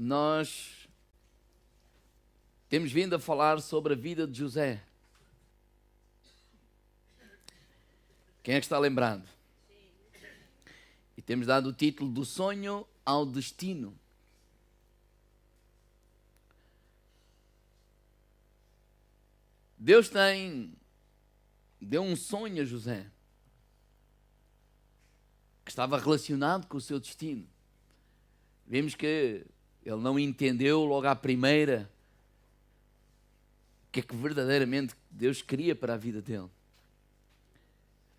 nós temos vindo a falar sobre a vida de José. Quem é que está lembrado? E temos dado o título do sonho ao destino. Deus deu um sonho a José, que estava relacionado com o seu destino. Vimos que ele não entendeu logo à primeira o que é que verdadeiramente Deus queria para a vida dele.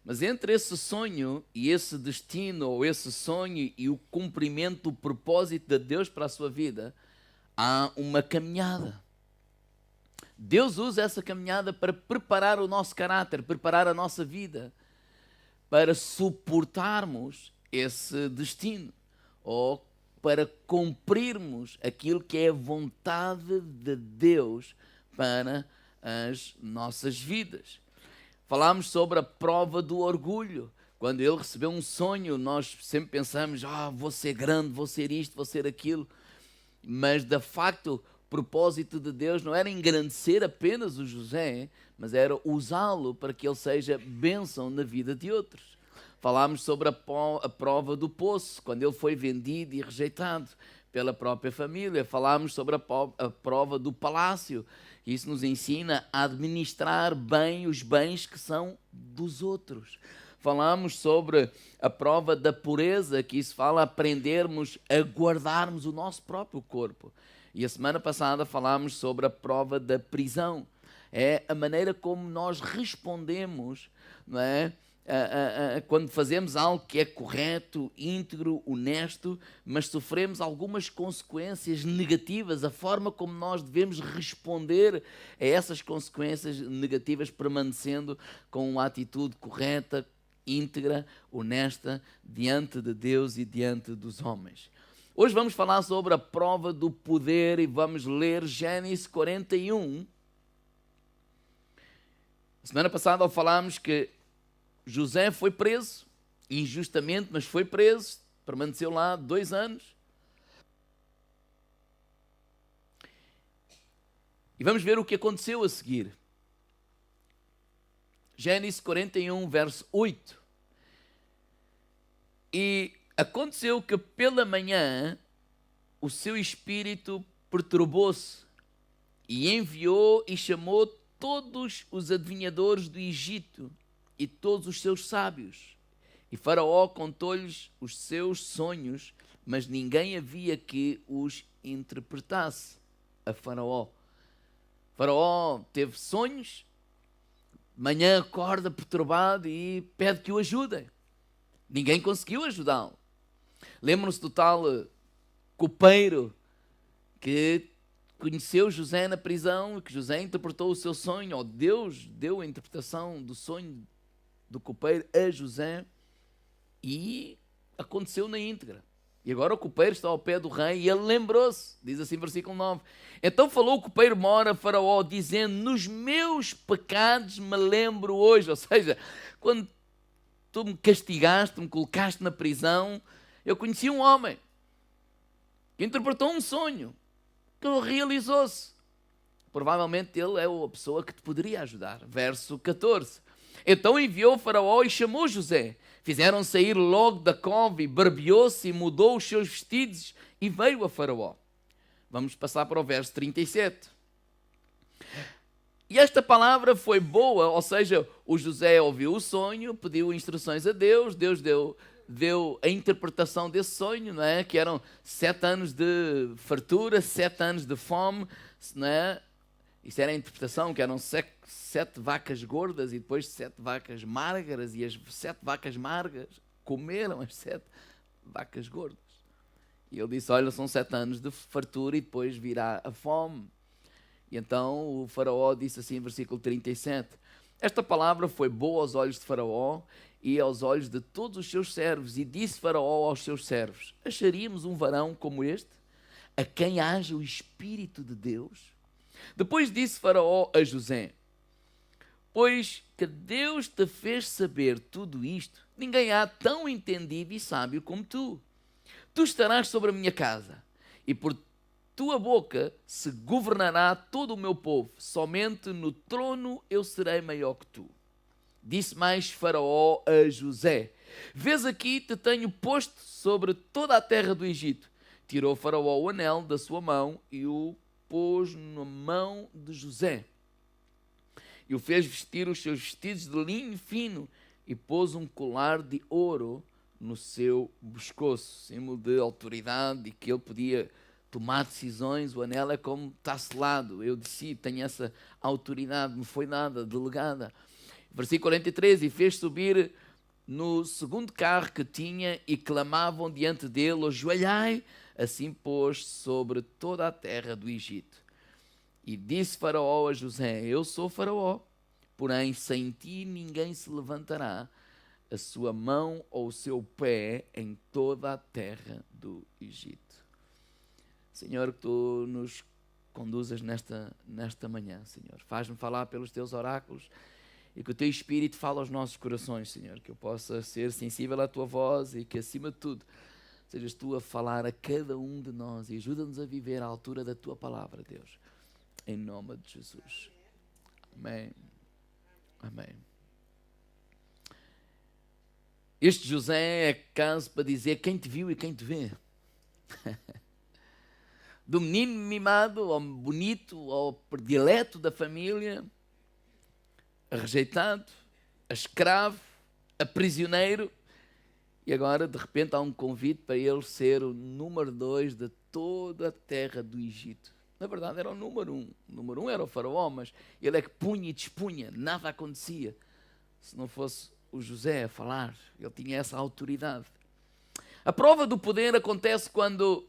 Mas entre esse sonho e esse destino, ou esse sonho e o cumprimento do propósito de Deus para a sua vida, há uma caminhada. Deus usa essa caminhada para preparar o nosso caráter, preparar a nossa vida, para suportarmos esse destino, ou para cumprirmos aquilo que é a vontade de Deus para as nossas vidas. Falámos sobre a prova do orgulho. Quando ele recebeu um sonho, nós sempre pensamos, vou ser grande, vou ser isto, vou ser aquilo. Mas, de facto, o propósito de Deus não era engrandecer apenas o José, mas era usá-lo para que ele seja bênção na vida de outros. Falámos sobre a prova do poço, quando ele foi vendido e rejeitado pela própria família. Falámos sobre a prova do palácio. Isso nos ensina a administrar bem os bens que são dos outros. Falámos sobre a prova da pureza, que isso fala a aprendermos a guardarmos o nosso próprio corpo. E a semana passada falámos sobre a prova da prisão. É a maneira como nós respondemos, não é? Quando fazemos algo que é correto, íntegro, honesto, mas sofremos algumas consequências negativas, a forma como nós devemos responder a essas consequências negativas, permanecendo com uma atitude correta, íntegra, honesta, diante de Deus e diante dos homens. Hoje vamos falar sobre a prova do poder e vamos ler Gênesis 41. Semana passada falámos que José foi preso, injustamente, mas foi preso, permaneceu lá 2 anos. E vamos ver o que aconteceu a seguir. Gênesis 41, verso 8. E aconteceu que pela manhã o seu espírito perturbou-se e enviou e chamou todos os adivinhadores do Egito e todos os seus sábios. E Faraó contou-lhes os seus sonhos, mas ninguém havia que os interpretasse a Faraó. Faraó teve sonhos, de manhã acorda perturbado e pede que o ajudem. Ninguém conseguiu ajudá-lo. Lembram-se do tal copeiro que conheceu José na prisão e que José interpretou o seu sonho, ou Deus deu a interpretação do sonho do copeiro a José, e aconteceu na íntegra. E agora o copeiro está ao pé do rei e ele lembrou-se, diz assim versículo 9. Então falou o copeiro mor a Faraó, dizendo, nos meus pecados me lembro hoje. Ou seja, quando tu me castigaste, me colocaste na prisão, eu conheci um homem que interpretou um sonho, que realizou-se. Provavelmente ele é a pessoa que te poderia ajudar. Verso 14. Então enviou Faraó e chamou José. Fizeram sair logo da cova e barbeou-se e mudou os seus vestidos e veio a Faraó. Vamos passar para o verso 37. E esta palavra foi boa, ou seja, o José ouviu o sonho, pediu instruções a Deus, Deus deu a interpretação desse sonho, não é? Que eram 7 anos de fartura, 7 anos de fome, não é? Isso era a interpretação, que eram 7 vacas gordas e depois 7 vacas magras, e as 7 vacas magras comeram as 7 vacas gordas. E ele disse, olha, são 7 anos de fartura e depois virá a fome. E então o Faraó disse assim, versículo 37, esta palavra foi boa aos olhos de Faraó e aos olhos de todos os seus servos. E disse Faraó aos seus servos, acharíamos um varão como este, a quem haja o Espírito de Deus? Depois disse Faraó a José, pois que Deus te fez saber tudo isto, ninguém há tão entendido e sábio como tu. Tu estarás sobre a minha casa, e por tua boca se governará todo o meu povo, somente no trono eu serei maior que tu. Disse mais Faraó a José: vês aqui, te tenho posto sobre toda a terra do Egito. Tirou Faraó o anel da sua mão e o pôs na mão de José. E o fez vestir os seus vestidos de linho fino e pôs um colar de ouro no seu pescoço, símbolo de autoridade e que ele podia tomar decisões. O anel é como está selado. Eu disse, tenho essa autoridade, não foi nada, delegada. Versículo 43, e fez subir no segundo carro que tinha e clamavam diante dele: ajoelhai. Assim pôs sobre toda a terra do Egito. E disse Faraó a José: eu sou Faraó, porém sem ti ninguém se levantará a sua mão ou o seu pé em toda a terra do Egito. Senhor, que tu nos conduzas nesta manhã, Senhor. Faz-me falar pelos teus oráculos e que o teu Espírito fale aos nossos corações, Senhor. Que eu possa ser sensível à tua voz e que, acima de tudo, sejas tu a falar a cada um de nós e ajuda-nos a viver à altura da tua palavra, Deus. Em nome de Jesus. Amém. Amém. Este José é caso para dizer quem te viu e quem te vê. Do menino mimado ao bonito, ao predileto da família, a rejeitado, a escravo, a prisioneiro, e agora de repente há um convite para ele ser o número 2 de toda a terra do Egito. Na verdade era o número 1. O número 1 era o Faraó, mas ele é que punha e despunha, nada acontecia se não fosse o José a falar. Ele tinha essa autoridade. A prova do poder acontece quando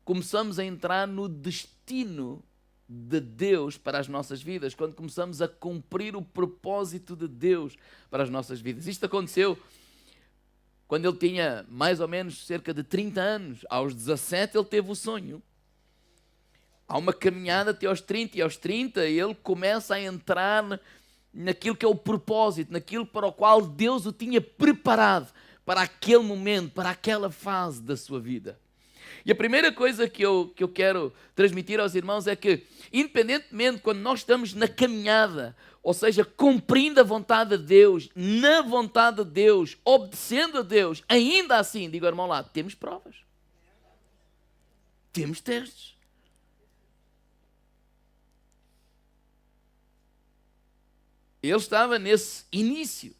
começamos a entrar no destino de Deus para as nossas vidas, quando começamos a cumprir o propósito de Deus para as nossas vidas. Isto aconteceu quando ele tinha mais ou menos cerca de 30 anos. Aos 17 ele teve o sonho. Há uma caminhada até aos 30, e aos 30 ele começa a entrar naquilo que é o propósito, naquilo para o qual Deus o tinha preparado para aquele momento, para aquela fase da sua vida. E a primeira coisa que eu quero transmitir aos irmãos é que, independentemente, quando nós estamos na caminhada, ou seja, cumprindo a vontade de Deus, na vontade de Deus, obedecendo a Deus, ainda assim, digo ao irmão lá, temos provas. Temos testes. Ele estava nesse início.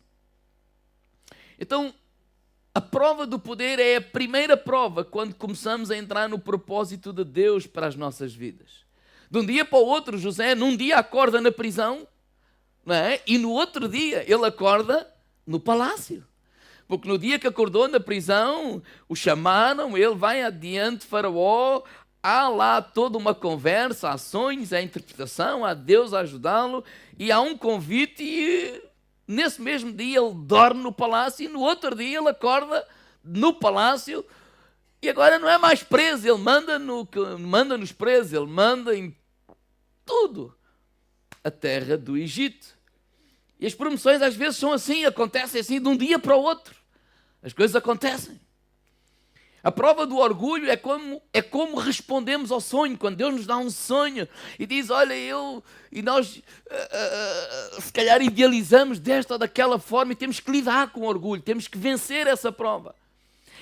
Então, a prova do poder é a primeira prova quando começamos a entrar no propósito de Deus para as nossas vidas. De um dia para o outro, José, num dia acorda na prisão, não é? E no outro dia ele acorda no palácio. Porque no dia que acordou na prisão, o chamaram, ele vai adiante de Faraó, há lá toda uma conversa, há sonhos, há interpretação, há Deus a ajudá-lo, e há um convite, e nesse mesmo dia ele dorme no palácio, e no outro dia ele acorda no palácio, e agora não é mais preso, ele manda nos presos, ele manda em tudo a terra do Egito. E as promoções às vezes são assim, acontecem assim de um dia para o outro. As coisas acontecem. A prova do orgulho é como respondemos ao sonho. Quando Deus nos dá um sonho e diz, olha, e nós se calhar idealizamos desta ou daquela forma, e temos que lidar com o orgulho, temos que vencer essa prova.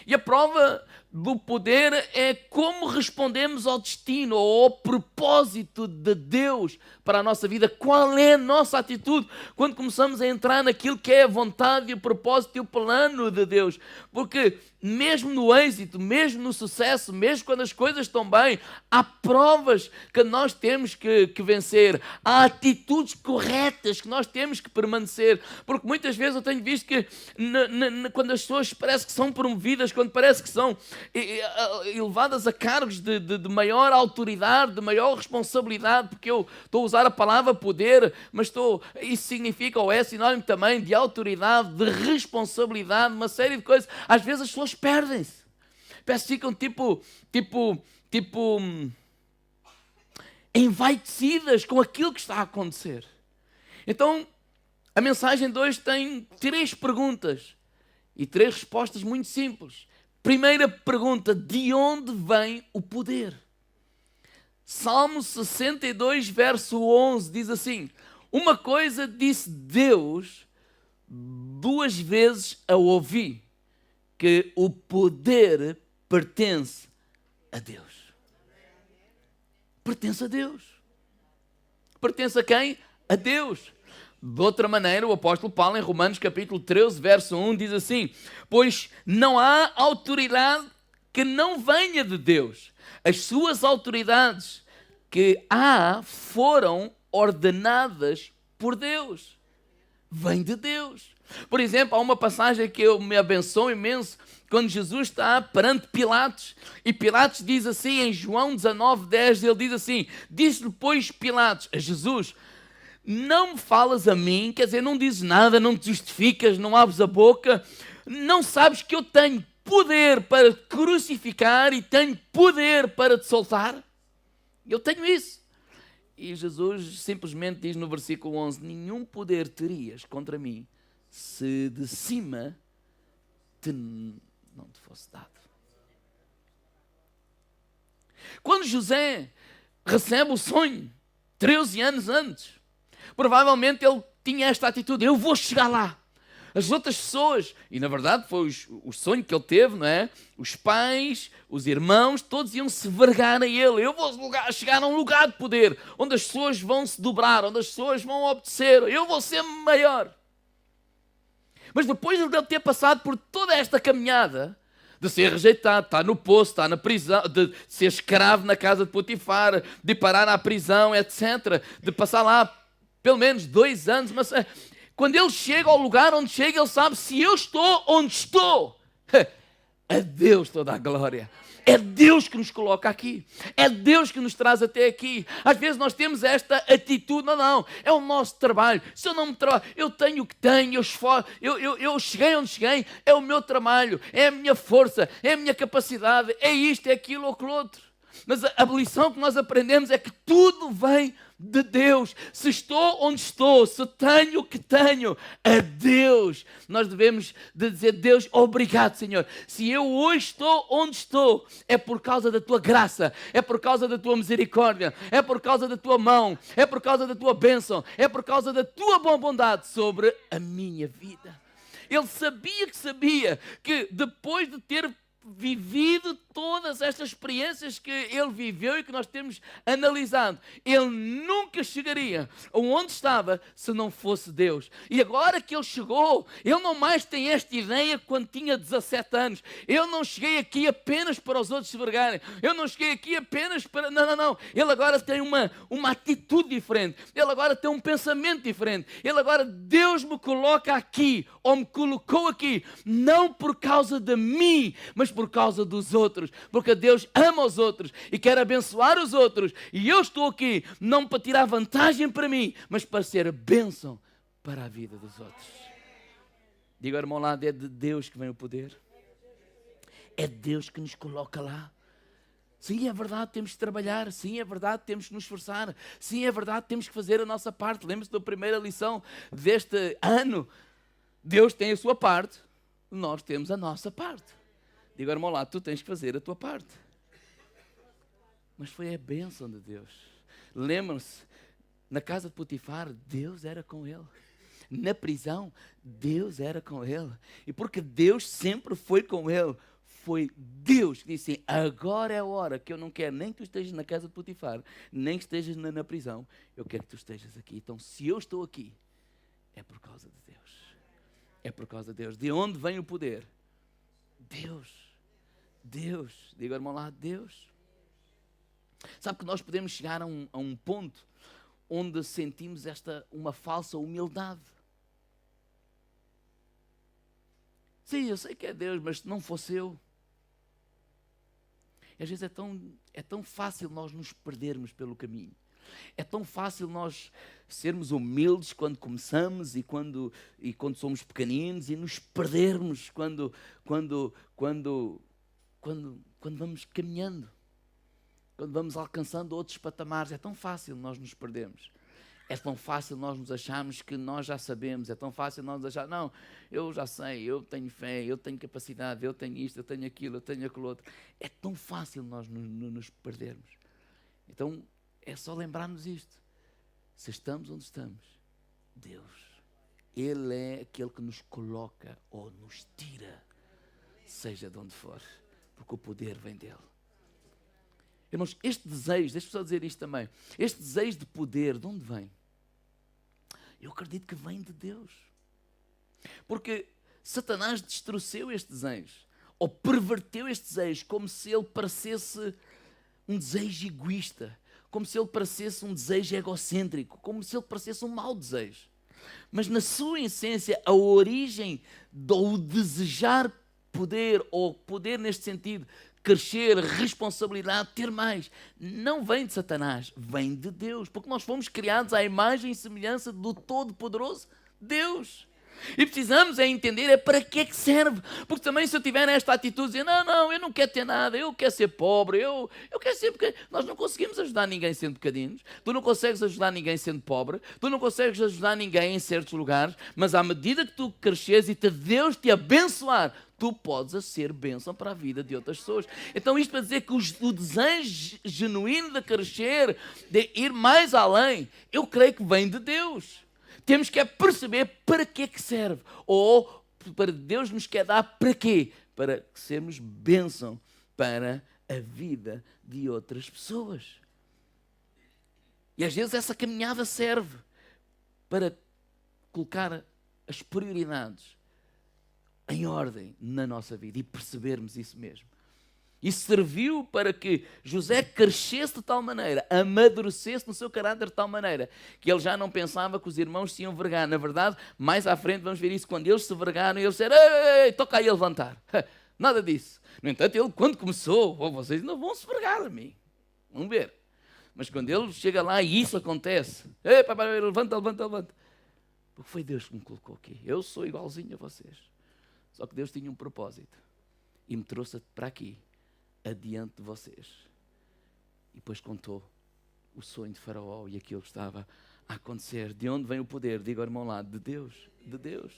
E a prova do poder é como respondemos ao destino ou ao propósito de Deus para a nossa vida. Qual é a nossa atitude quando começamos a entrar naquilo que é a vontade e o propósito e o plano de Deus? Porque mesmo no êxito, mesmo no sucesso, mesmo quando as coisas estão bem, há provas que nós temos que vencer. Há atitudes corretas que nós temos que permanecer. Porque muitas vezes eu tenho visto que quando as pessoas parece que são promovidas, quando parece que são elevadas a cargos de maior autoridade, de maior responsabilidade, porque eu estou a usar a palavra poder, mas isso significa, ou é sinónimo também de autoridade, de responsabilidade, uma série de coisas. Às vezes as pessoas perdem-se. Parece que ficam tipo envaidecidas com aquilo que está a acontecer. Então, a mensagem de hoje tem 3 perguntas e 3 respostas muito simples. Primeira pergunta, de onde vem o poder? Salmo 62, verso 11, diz assim: uma coisa disse Deus, duas vezes a ouvi, que o poder pertence a Deus. Pertence a Deus. Pertence a quem? A Deus. De outra maneira, o apóstolo Paulo, em Romanos capítulo 13, verso 1, diz assim: pois não há autoridade que não venha de Deus. As suas autoridades que há foram ordenadas por Deus. Vem de Deus. Por exemplo, há uma passagem que eu me abençoo imenso, quando Jesus está perante Pilatos, e Pilatos diz assim, em João 19, 10, ele diz assim, disse-lhe, pois, Pilatos a Jesus, não me falas a mim, quer dizer, não dizes nada, não te justificas, não abres a boca, não sabes que eu tenho poder para te crucificar e tenho poder para te soltar? Eu tenho isso. E Jesus simplesmente diz no versículo 11, nenhum poder terias contra mim se de cima não te fosse dado. Quando José recebe o sonho, 13 anos antes, provavelmente ele tinha esta atitude, eu vou chegar lá. As outras pessoas, e na verdade foi o sonho que ele teve, não é? Os pais, os irmãos, todos iam se vergar a ele. Eu vou chegar a um lugar de poder, onde as pessoas vão se dobrar, onde as pessoas vão obedecer. Eu vou ser maior. Mas depois de ele ter passado por toda esta caminhada, de ser rejeitado, estar no poço, estar na prisão, de ser escravo na casa de Potifar, de parar na prisão, etc., de passar lá pelo menos 2 anos, mas quando ele chega ao lugar onde chega, ele sabe, se eu estou onde estou, a Deus toda a glória. É Deus que nos coloca aqui. É Deus que nos traz até aqui. Às vezes nós temos esta atitude, não, é o nosso trabalho. Se eu não me trabalho, eu tenho o que tenho, eu cheguei onde cheguei, é o meu trabalho, é a minha força, é a minha capacidade, é isto, é aquilo ou aquilo outro. Mas a lição que nós aprendemos é que tudo vem de Deus. Se estou onde estou, se tenho o que tenho, a Deus. Nós devemos de dizer, Deus, obrigado, Senhor. Se eu hoje estou onde estou, é por causa da Tua graça, é por causa da Tua misericórdia, é por causa da Tua mão, é por causa da Tua bênção, é por causa da Tua boa bondade sobre a minha vida. Ele sabia que depois de ter vivido todas estas experiências que ele viveu e que nós temos analisado, ele nunca chegaria onde estava se não fosse Deus. E agora que ele chegou, ele não mais tem esta ideia quando tinha 17 anos. Eu não cheguei aqui apenas para os outros se vergarem. Eu não cheguei aqui apenas para... Não. Ele agora tem uma atitude diferente. Ele agora tem um pensamento diferente. Ele agora, Deus me coloca aqui, ou me colocou aqui, não por causa de mim, mas por causa dos outros, porque Deus ama os outros e quer abençoar os outros, e eu estou aqui não para tirar vantagem para mim, mas para ser bênção para a vida dos outros. Diga, irmão, lá, é de Deus que vem o poder, é Deus que nos coloca lá. Sim, é verdade, temos que trabalhar. Sim, é verdade, temos que nos esforçar. Sim, é verdade, temos que fazer a nossa parte. Lembre-se da primeira lição deste ano. Deus tem a sua parte, nós temos a nossa parte. Digo, irmão, lá, tu tens que fazer a tua parte. Mas foi a bênção de Deus. Lembram-se, na casa de Potifar, Deus era com ele. Na prisão, Deus era com ele. E porque Deus sempre foi com ele, foi Deus que disse assim, agora é a hora que eu não quero nem que tu estejas na casa de Potifar, nem que estejas na prisão, eu quero que tu estejas aqui. Então, se eu estou aqui, é por causa de Deus. É por causa de Deus. De onde vem o poder? Deus. Diga, irmão, lá, Deus. Sabe que nós podemos chegar a um ponto onde sentimos uma falsa humildade. Sim, eu sei que é Deus, mas se não fosse eu. Às vezes é tão fácil nós nos perdermos pelo caminho. É tão fácil nós sermos humildes quando começamos e quando somos pequeninos e nos perdermos quando vamos caminhando, quando vamos alcançando outros patamares. É tão fácil nós nos perdermos. É tão fácil nós nos acharmos que nós já sabemos. É tão fácil nós nos acharmos, não, eu já sei, eu tenho fé, eu tenho capacidade, eu tenho isto, eu tenho aquilo, eu tenho aquilo outro. É tão fácil nós nos perdermos. Então, é só lembrar-nos isto. Se estamos onde estamos, Deus, Ele é aquele que nos coloca ou nos tira, seja de onde for, porque o poder vem dEle. Irmãos, este desejo, deixa-me só dizer isto também, este desejo de poder, de onde vem? Eu acredito que vem de Deus. Porque Satanás destruiu este desejo, ou perverteu este desejo, como se ele parecesse um desejo egoísta, como se ele parecesse um desejo egocêntrico, como se ele parecesse um mau desejo. Mas na sua essência, a origem do desejar poder, ou poder neste sentido, crescer, responsabilidade, ter mais, não vem de Satanás, vem de Deus, porque nós fomos criados à imagem e semelhança do Todo-Poderoso Deus. E precisamos entender para que é que serve. Porque também se eu tiver esta atitude de dizer, não, eu não quero ter nada, eu quero ser pobre, eu quero ser pequeno. Nós não conseguimos ajudar ninguém sendo pequeninos. Tu não consegues ajudar ninguém sendo pobre. Tu não consegues ajudar ninguém em certos lugares. Mas à medida que tu cresces e Deus te abençoar, tu podes ser bênção para a vida de outras pessoas. Então isto para dizer que o desejo genuíno de crescer, de ir mais além, eu creio que vem de Deus. Temos que perceber para que é que serve. Ou para Deus nos quer dar para quê? Para sermos bênção para a vida de outras pessoas. E às vezes essa caminhada serve para colocar as prioridades em ordem na nossa vida e percebermos isso mesmo. E serviu para que José crescesse de tal maneira, amadurecesse no seu caráter de tal maneira, que ele já não pensava que os irmãos se iam vergar. Na verdade, mais à frente vamos ver isso, quando eles se vergaram, eles disseram, ei, toca aí a levantar. Nada disso. No entanto, ele quando começou, vocês não vão se vergar a mim. Vamos ver. Mas quando ele chega lá e isso acontece, ei, papai, levanta. Porque foi Deus que me colocou aqui. Eu sou igualzinho a vocês. Só que Deus tinha um propósito. E me trouxe para aqui, adiante de vocês. E depois contou o sonho de Faraó e aquilo que estava a acontecer. De onde vem o poder? Diga ao irmão lá, de Deus. De Deus.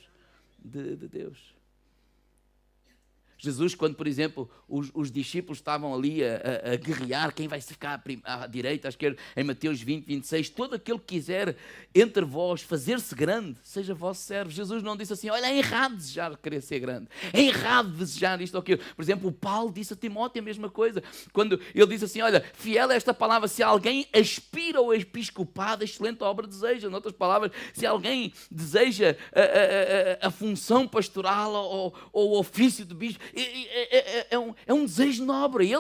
Jesus, quando, por exemplo, os discípulos estavam ali a guerrear, quem vai ficar à direita, à esquerda, em Mateus 20, 26, todo aquele que quiser entre vós fazer-se grande, seja vosso servo. Jesus não disse assim, olha, é errado desejar querer ser grande, é errado desejar isto ou aquilo. Por exemplo, o Paulo disse a Timóteo a mesma coisa, quando ele disse assim, olha, fiel é esta palavra, se alguém aspira ao episcopado, excelente obra deseja. Em outras palavras, se alguém deseja a função pastoral ou o ofício de bispo, é um desejo nobre.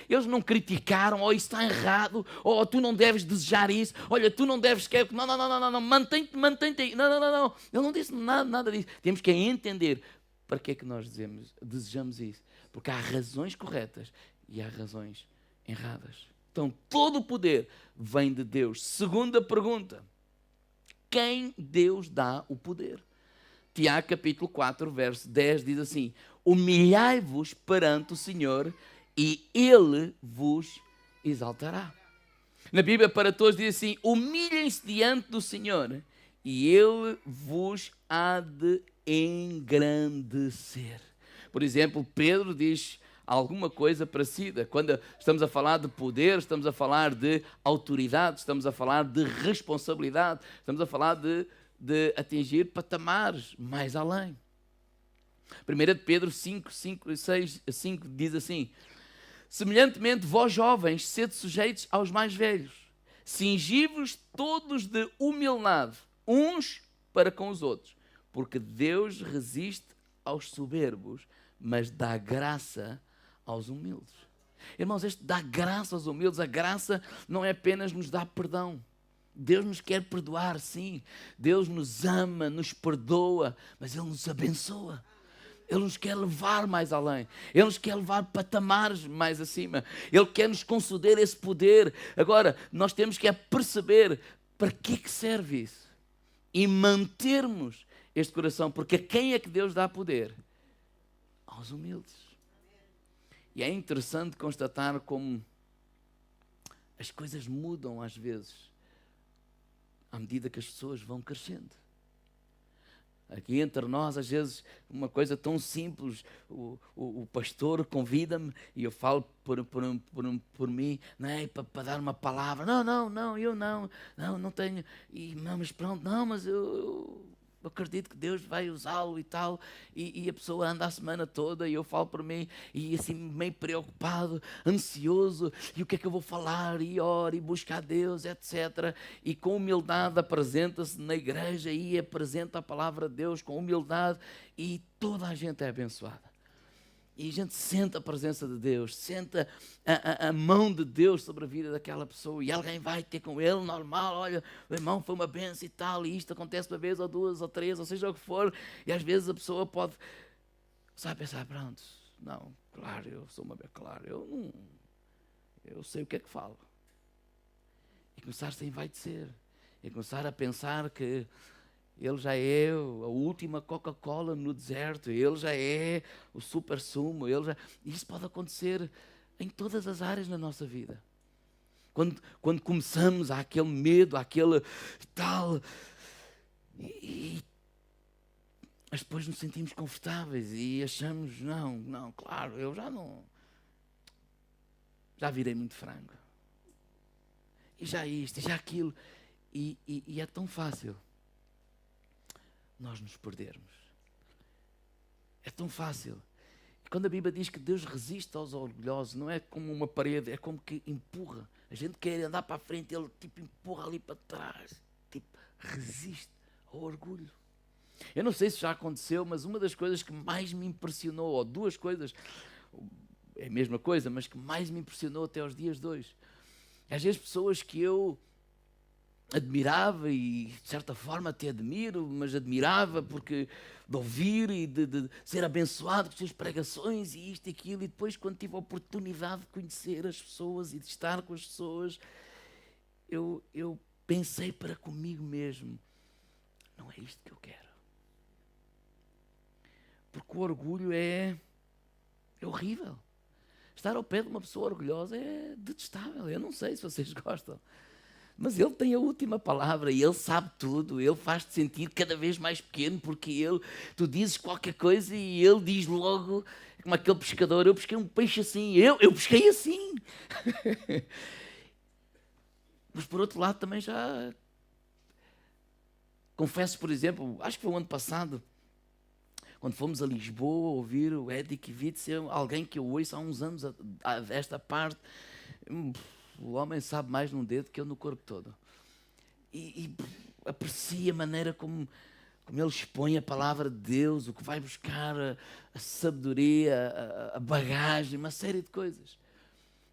Eles não criticaram, isso está errado, ou tu não deves desejar isso, olha, tu não deves querer, não, mantém-te aí. Não. Ele não disse nada disso. Temos que entender para que é que nós desejamos isso. Porque há razões corretas e há razões erradas. Então, todo o poder vem de Deus. Segunda pergunta. Quem Deus dá o poder? Tiago capítulo 4, verso 10 diz assim, humilhai-vos perante o Senhor e Ele vos exaltará. Na Bíblia para todos diz assim, humilhem-se diante do Senhor e Ele vos há de engrandecer. Por exemplo, Pedro diz alguma coisa parecida. Quando estamos a falar de poder, estamos a falar de autoridade, estamos a falar de responsabilidade, estamos a falar de atingir patamares mais além. 1 Pedro 5 diz assim, semelhantemente vós jovens, sede sujeitos aos mais velhos, cingi-vos todos de humildade, uns para com os outros, porque Deus resiste aos soberbos, mas dá graça aos humildes. Irmãos, este dá graça aos humildes, a graça não é apenas nos dar perdão. Deus nos quer perdoar, sim. Deus nos ama, nos perdoa, mas Ele nos abençoa. Ele nos quer levar mais além. Ele nos quer levar patamares mais acima. Ele quer nos conceder esse poder. Agora, nós temos que perceber para que serve isso. E mantermos este coração. Porque a quem é que Deus dá poder? Aos humildes. E é interessante constatar como as coisas mudam às vezes, à medida que as pessoas vão crescendo. Aqui entre nós, às vezes, uma coisa tão simples, o pastor convida-me e eu falo por mim, não é, para dar uma palavra. Não, eu não tenho, não, mas pronto, não, mas eu acredito que Deus vai usá-lo e tal, e a pessoa anda a semana toda e eu falo por mim, e assim meio preocupado, ansioso, e o que é que eu vou falar, e ora, e busca a Deus, etc. E com humildade apresenta-se na igreja e apresenta a palavra de Deus com humildade, e toda a gente é abençoada. E a gente sente a presença de Deus, sente a mão de Deus sobre a vida daquela pessoa. E alguém vai ter com ele, normal, olha, o irmão foi uma benção e tal, e isto acontece uma vez, ou duas, ou três, ou seja o que for. E às vezes a pessoa pode, sabe, pensar, pronto, não, claro, eu sou uma benção, claro, eu sei o que é que falo. E começar-se a envaidecer. E começar a pensar que ele já é a última Coca-Cola no deserto, ele já é o super-sumo, Isso pode acontecer em todas as áreas na nossa vida. Quando começamos, há aquele medo, há aquele tal, mas depois nos sentimos confortáveis e achamos, não, claro, eu já virei muito frango. E já isto, e já aquilo, e é tão fácil nós nos perdermos. É tão fácil. E quando a Bíblia diz que Deus resiste aos orgulhosos, não é como uma parede, é como que empurra. A gente quer andar para a frente, ele tipo empurra ali para trás. Tipo, resiste ao orgulho. Eu não sei se já aconteceu, mas uma das coisas que mais me impressionou, ou duas coisas, é a mesma coisa, mas que mais me impressionou até aos dias de hoje. Às vezes pessoas que eu admirava e de certa forma até admiro, mas admirava porque de ouvir e de ser abençoado com as suas pregações e isto e aquilo, e depois quando tive a oportunidade de conhecer as pessoas e de estar com as pessoas, eu pensei para comigo mesmo, não é isto que eu quero. Porque o orgulho é horrível. Estar ao pé de uma pessoa orgulhosa é detestável. Eu não sei se vocês gostam. Mas ele tem a última palavra e ele sabe tudo, ele faz-te sentir cada vez mais pequeno, porque tu dizes qualquer coisa e ele diz logo, como aquele pescador, eu pesquei um peixe assim, eu pesquei assim. Mas por outro lado também já confesso, por exemplo, acho que foi o ano passado, quando fomos a Lisboa ouvir o Eddie Kivitz, alguém que eu ouço há uns anos desta parte, o homem sabe mais num dedo que eu no corpo todo. E aprecia a maneira como ele expõe a palavra de Deus, o que vai buscar, a sabedoria, a bagagem, uma série de coisas.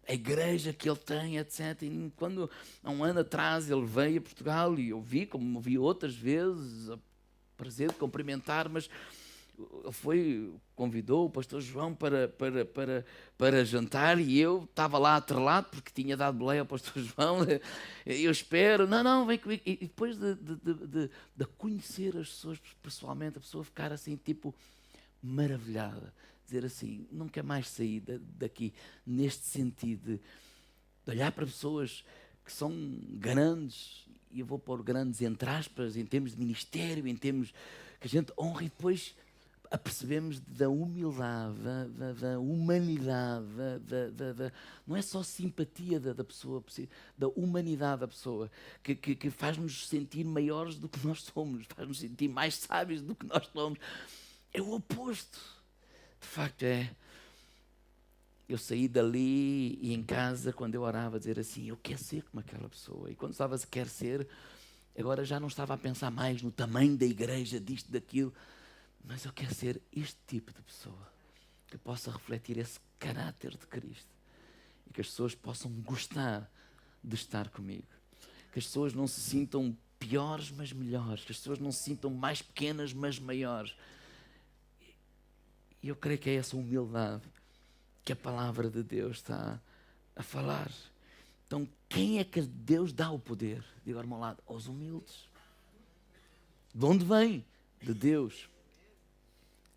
A igreja que ele tem, etc. E quando, há um ano atrás, ele veio a Portugal e eu vi, como vi outras vezes, o prazer de cumprimentar, mas ele convidou o pastor João para jantar e eu estava lá atrelado porque tinha dado boleia ao pastor João. Eu espero, não, vem comigo. E depois de conhecer as pessoas pessoalmente, a pessoa ficar assim, tipo, maravilhada. Dizer assim, não quer mais sair daqui, neste sentido de olhar para pessoas que são grandes, e eu vou pôr grandes entre aspas, em termos de ministério, em termos que a gente honra, e depois apercebemos da humildade, da humanidade, não é só simpatia da pessoa, da humanidade da pessoa, que faz-nos sentir maiores do que nós somos, faz-nos sentir mais sábios do que nós somos. É o oposto. De facto, eu saí dali e em casa, quando eu orava, dizer assim, eu quero ser como aquela pessoa. E quando estava a quer ser, agora já não estava a pensar mais no tamanho da igreja, disto, daquilo, mas eu quero ser este tipo de pessoa, que possa refletir esse caráter de Cristo e que as pessoas possam gostar de estar comigo. Que as pessoas não se sintam piores, mas melhores. Que as pessoas não se sintam mais pequenas, mas maiores. E eu creio que é essa humildade que a palavra de Deus está a falar. Então, quem é que Deus dá o poder? Diga ao meu lado, aos humildes. De onde vem? De Deus.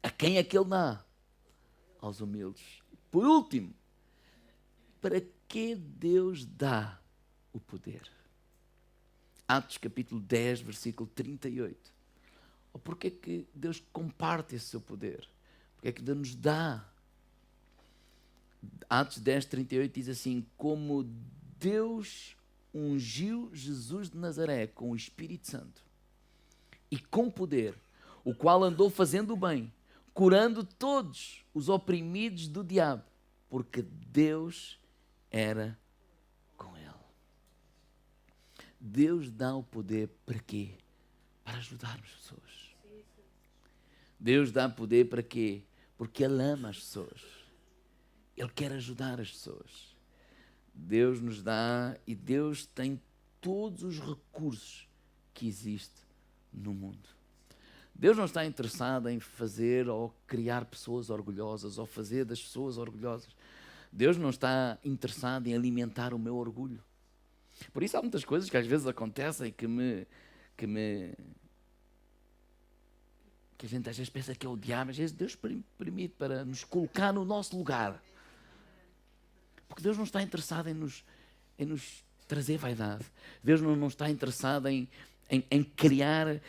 A quem é que Ele dá? Aos humildes. Por último, para que Deus dá o poder? Atos capítulo 10, versículo 38. Ou porque é que Deus comparte esse seu poder? Porque é que Deus nos dá? Atos 10, 38 diz assim: como Deus ungiu Jesus de Nazaré com o Espírito Santo e com poder, o qual andou fazendo o bem, curando todos os oprimidos do diabo, porque Deus era com ele. Deus dá o poder para quê? Para ajudarmos as pessoas. Deus dá poder para quê? Porque Ele ama as pessoas. Ele quer ajudar as pessoas. Deus nos dá, e Deus tem todos os recursos que existem no mundo. Deus não está interessado em fazer ou criar pessoas orgulhosas ou fazer das pessoas orgulhosas. Deus não está interessado em alimentar o meu orgulho. Por isso há muitas coisas que às vezes acontecem que a gente às vezes pensa que é o diabo, às vezes Deus permite para nos colocar no nosso lugar. Porque Deus não está interessado em nos trazer vaidade. Deus não está interessado em criar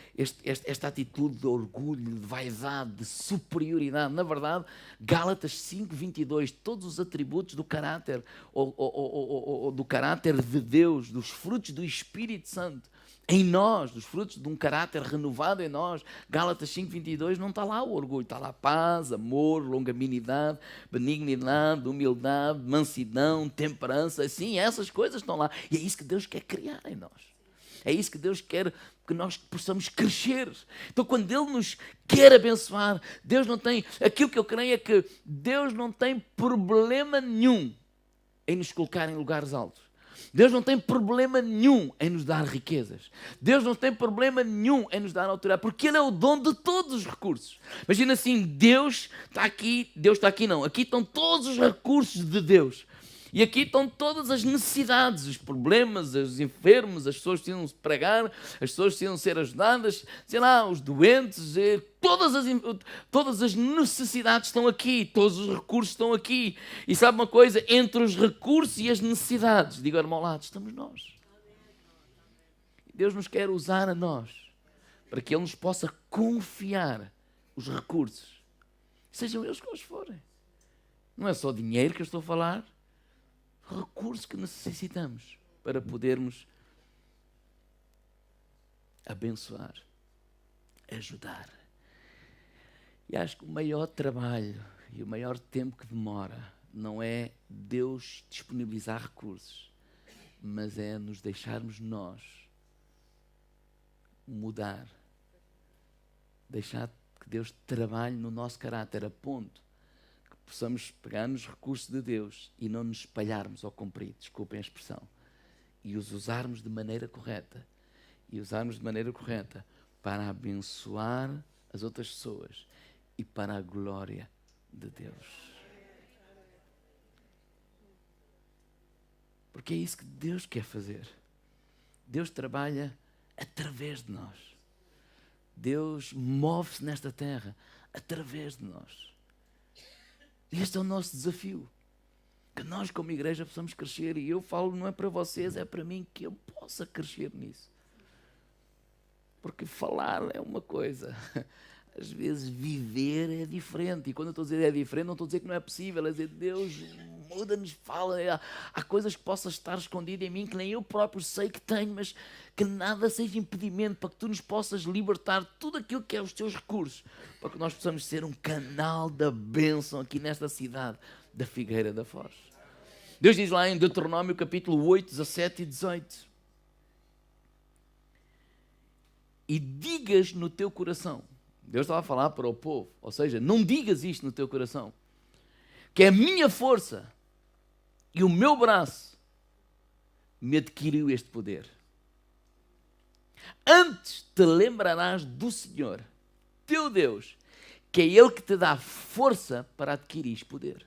esta atitude de orgulho, de vaidade, de superioridade. Na verdade, Gálatas 5:22, todos os atributos do caráter, ou do caráter de Deus, dos frutos do Espírito Santo, em nós, dos frutos de um caráter renovado em nós. Gálatas 5:22, não está lá o orgulho, está lá paz, amor, longanimidade, benignidade, humildade, mansidão, temperança. Sim, essas coisas estão lá. E é isso que Deus quer criar em nós. É isso que Deus quer, que nós possamos crescer. Então, quando Ele nos quer abençoar, Deus não tem... Aquilo que eu creio é que Deus não tem problema nenhum em nos colocar em lugares altos. Deus não tem problema nenhum em nos dar riquezas. Deus não tem problema nenhum em nos dar autoridade, porque Ele é o dono de todos os recursos. Imagina assim, Deus está aqui não, aqui estão todos os recursos de Deus. E aqui estão todas as necessidades, os problemas, os enfermos, as pessoas que precisam se pregar, as pessoas que precisam ser ajudadas, sei lá, os doentes, todas as necessidades estão aqui, todos os recursos estão aqui. E sabe uma coisa? Entre os recursos e as necessidades, digo ao irmão ao lado, estamos nós. Deus nos quer usar a nós, para que Ele nos possa confiar os recursos, sejam eles quais forem. Não é só dinheiro que eu estou a falar, recursos que necessitamos para podermos abençoar, ajudar. E acho que o maior trabalho e o maior tempo que demora não é Deus disponibilizar recursos, mas é nos deixarmos nós mudar, deixar que Deus trabalhe no nosso caráter a ponto possamos pegar nos recursos de Deus e não nos espalharmos ao comprido, desculpem a expressão, e os usarmos de maneira correta, para abençoar as outras pessoas e para a glória de Deus. Porque é isso que Deus quer fazer. Deus trabalha através de nós. Deus move-se nesta terra através de nós. Este é o nosso desafio, que nós como igreja possamos crescer, e eu falo, não é para vocês, é para mim, que eu possa crescer nisso. Porque falar é uma coisa, às vezes viver é diferente, e quando eu estou a dizer é diferente, não estou a dizer que não é possível, é dizer, Deus, muda-nos, fala, há coisas que possam estar escondidas em mim, que nem eu próprio sei que tenho, mas que nada seja impedimento para que tu nos possas libertar tudo aquilo que é os teus recursos, para que nós possamos ser um canal da bênção aqui nesta cidade da Figueira da Foz. Deus diz lá em Deuteronômio capítulo 8, 17 e 18: e digas no teu coração, Deus estava a falar para o povo, ou seja, não digas isto no teu coração, que a minha força e o meu braço me adquiriu este poder. Antes te lembrarás do Senhor, teu Deus, que é Ele que te dá força para adquirir poder.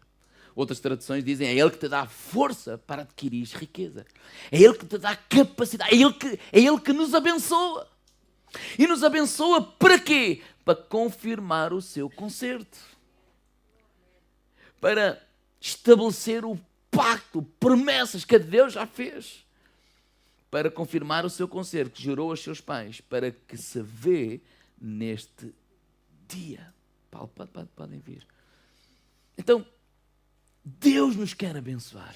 Outras traduções dizem, é Ele que te dá força para adquirir riqueza. É Ele que te dá capacidade, é Ele que nos abençoa. E nos abençoa para quê? Para confirmar o seu concerto. Para estabelecer o pacto, promessas que Deus já fez. Para confirmar o seu concerto que jurou aos seus pais, para que se vê neste dia. Podem vir. Então, Deus nos quer abençoar.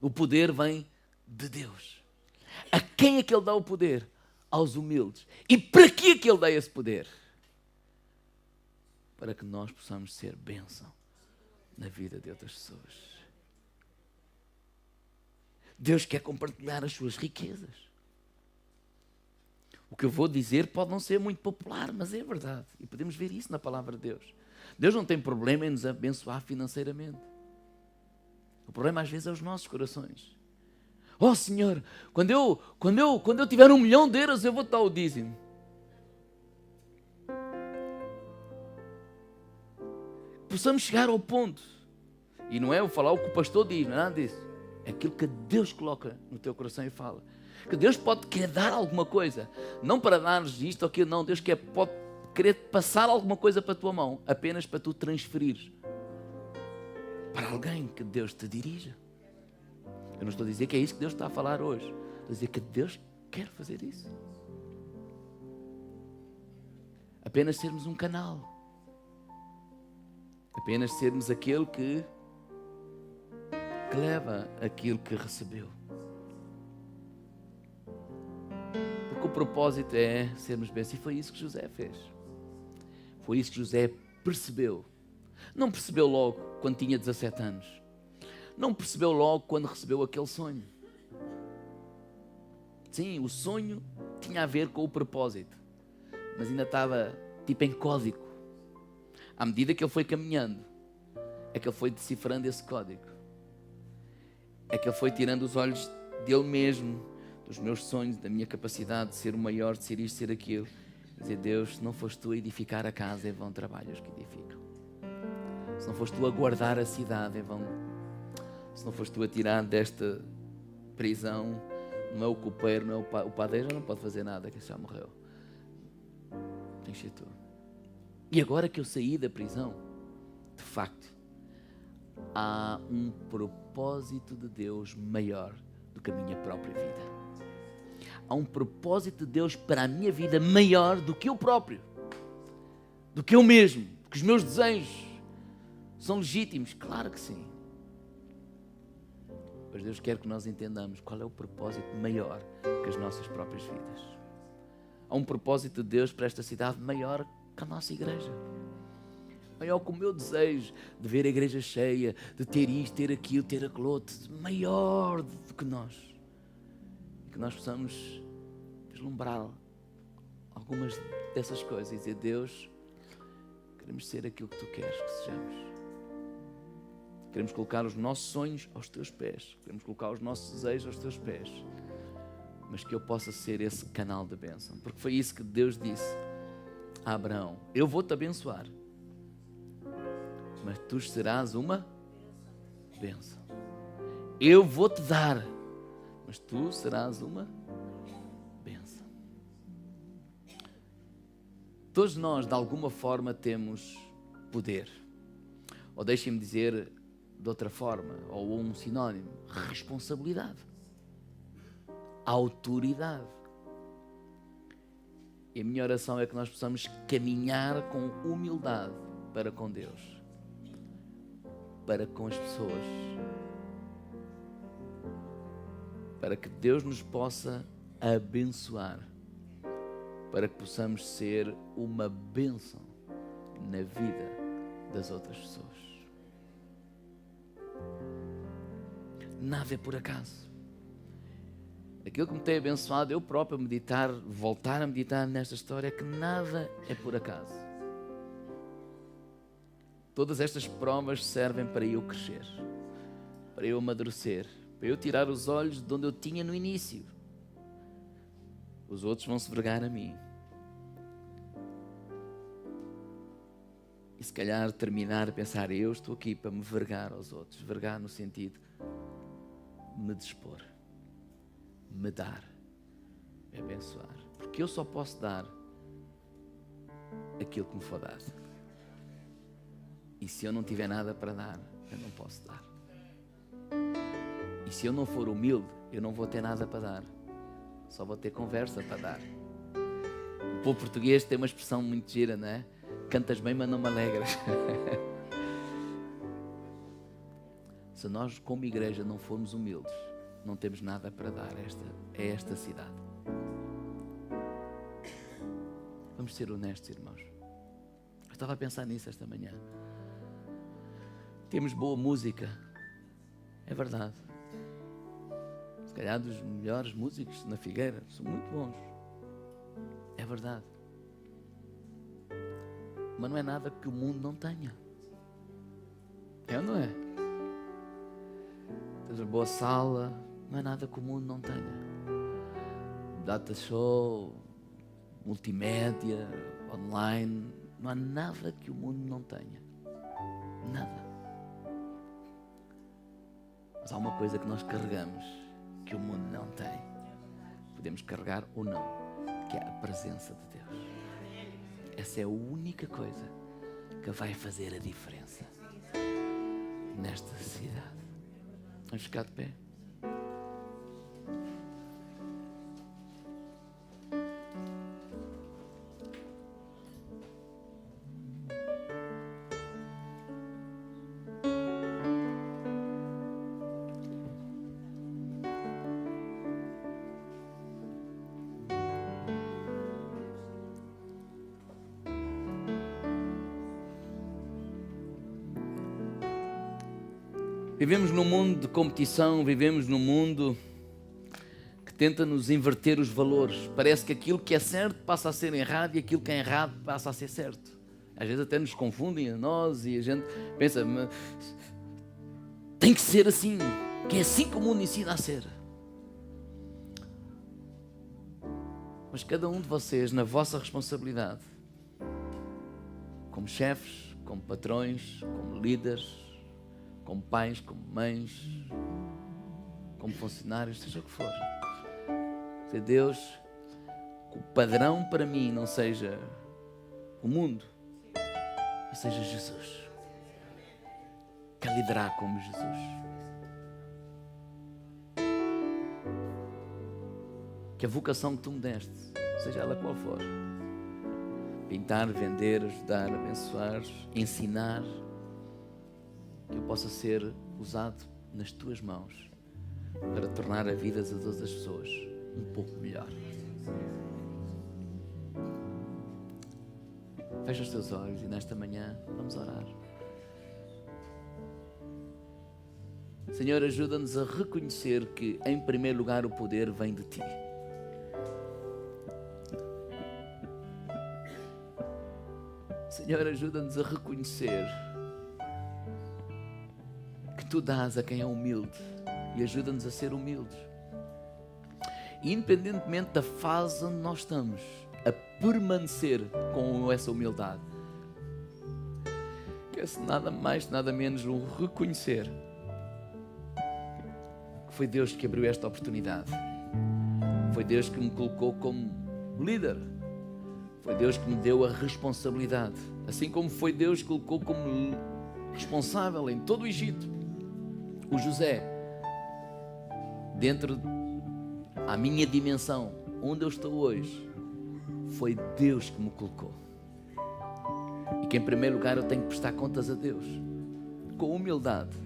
O poder vem de Deus. A quem é que Ele dá o poder? Aos humildes. E para que é que Ele dá esse poder? Para que nós possamos ser bênção na vida de outras pessoas. Deus quer compartilhar as suas riquezas. O que eu vou dizer pode não ser muito popular, mas é verdade. E podemos ver isso na palavra de Deus. Deus não tem problema em nos abençoar financeiramente. O problema às vezes é os nossos corações. Oh Senhor, quando eu tiver 1 milhão de euros, eu vou dar o dízimo. Possamos chegar ao ponto. E não é eu falar o que o pastor diz, não é nada disso. É aquilo que Deus coloca no teu coração e fala. Que Deus querer dar alguma coisa. Não para dar-nos isto ou aquilo, não. Deus pode querer passar alguma coisa para a tua mão. Apenas para tu transferires. Para alguém que Deus te dirija. Eu não estou a dizer que é isso que Deus está a falar hoje. Estou a dizer que Deus quer fazer isso. Apenas sermos um canal. Apenas sermos aquele que leva aquilo que recebeu. Porque o propósito é sermos bênçãos. E foi isso que José fez. Foi isso que José percebeu. Não percebeu logo quando tinha 17 anos. Não percebeu logo quando recebeu aquele sonho. Sim, o sonho tinha a ver com o propósito. Mas ainda estava tipo em código. À medida que ele foi caminhando, é que ele foi decifrando esse código. É que ele foi tirando os olhos dele mesmo, dos meus sonhos, da minha capacidade de ser o maior, de ser isto, ser aquilo. Dizer, Deus, se não foste tu a edificar a casa, é vão trabalhos que edificam. Se não foste tu a guardar a cidade, é vão. Se não foste tu a tirar desta prisão, não é o copeiro, não é o padeiro, não pode fazer nada, que já morreu. Tens de ser tu. E agora que eu saí da prisão, de facto, há um propósito de Deus maior do que a minha própria vida. Há um propósito de Deus para a minha vida maior do que eu próprio. Do que eu mesmo. Porque os meus desejos são legítimos. Claro que sim. Mas Deus quer que nós entendamos qual é o propósito maior que as nossas próprias vidas. Há um propósito de Deus para esta cidade maior que a nossa igreja. Maior que o meu desejo de ver a igreja cheia, de ter isto, ter aquilo, ter aquilo outro. Maior do que nós. E que nós possamos vislumbrar algumas dessas coisas e dizer, Deus, queremos ser aquilo que Tu queres que sejamos. Queremos colocar os nossos sonhos aos Teus pés. Queremos colocar os nossos desejos aos Teus pés. Mas que eu possa ser esse canal de bênção. Porque foi isso que Deus disse a Abraão. Eu vou-te abençoar. Mas tu serás uma bênção. Eu vou-te dar. Mas tu serás uma bênção. Todos nós, de alguma forma, temos poder. Ou deixem-me dizer de outra forma, ou um sinónimo, responsabilidade, autoridade. E a minha oração é que nós possamos caminhar com humildade para com Deus, para com as pessoas, para que Deus nos possa abençoar, para que possamos ser uma bênção na vida das outras pessoas. Nada é por acaso. Aquilo que me tem abençoado, eu próprio meditar, voltar a meditar nesta história, é que nada é por acaso. Todas estas provas servem para eu crescer, para eu amadurecer, para eu tirar os olhos de onde eu tinha no início. Os outros vão se vergar a mim. E se calhar terminar a pensar, eu estou aqui para me vergar aos outros. Vergar no sentido de me dispor, me dar, me abençoar. Porque eu só posso dar aquilo que me for dado. E se eu não tiver nada para dar, eu não posso dar. E se eu não for humilde, eu não vou ter nada para dar. Só vou ter conversa para dar. povo português tem uma expressão muito gira, não é? Cantas bem, mas não me alegras. Se nós, como igreja, não formos humildes, não temos nada para dar a esta cidade. Vamos ser honestos, irmãos. Eu estava a pensar nisso esta manhã. Temos boa música. É verdade. Se calhar dos melhores músicos na Figueira. São muito bons. É verdade. Mas não é nada que o mundo não tenha. É ou não é? Tens uma boa sala. Não é nada que o mundo não tenha. Data show, multimédia, online. Não há nada que o mundo não tenha. Nada. Mas há uma coisa que nós carregamos que o mundo não tem. Podemos carregar ou não, que é a presença de Deus. Essa é a única coisa que vai fazer a diferença nesta cidade. Vamos ficar de pé. Vivemos num mundo de competição, vivemos num mundo que tenta nos inverter os valores. Parece que aquilo que é certo passa a ser errado e aquilo que é errado passa a ser certo. Às vezes até nos confundem a nós e a gente pensa, mas tem que ser assim, que é assim que o mundo ensina a ser. Mas cada um de vocês, na vossa responsabilidade, como chefes, como patrões, como líderes, como pais, como mães, como funcionários, seja o que for. Se Deus, que o padrão para mim não seja o mundo, mas seja Jesus. Quer liderar como Jesus. Que a vocação que tu me deste, seja ela qual for, pintar, vender, ajudar, abençoar, ensinar, que eu possa ser usado nas tuas mãos para tornar a vida de todas as pessoas um pouco melhor. Fecha os teus olhos e nesta manhã vamos orar. Senhor, ajuda-nos a reconhecer que em primeiro lugar o poder vem de Ti. Senhor, ajuda-nos a reconhecer que Tu dás a quem é humilde e ajuda-nos a ser humildes. E independentemente da fase onde nós estamos, a permanecer com essa humildade. Que é nada mais, nada menos um reconhecer que foi Deus que abriu esta oportunidade. Foi Deus que me colocou como líder. Foi Deus que me deu a responsabilidade. Assim como foi Deus que colocou como responsável em todo o Egito o José, dentro da minha dimensão, onde eu estou hoje, foi Deus que me colocou. E que em primeiro lugar eu tenho que prestar contas a Deus, com humildade.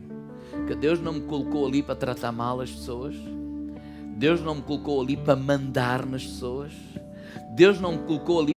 Que Deus não me colocou ali para tratar mal as pessoas. Deus não me colocou ali para mandar nas pessoas. Deus não me colocou ali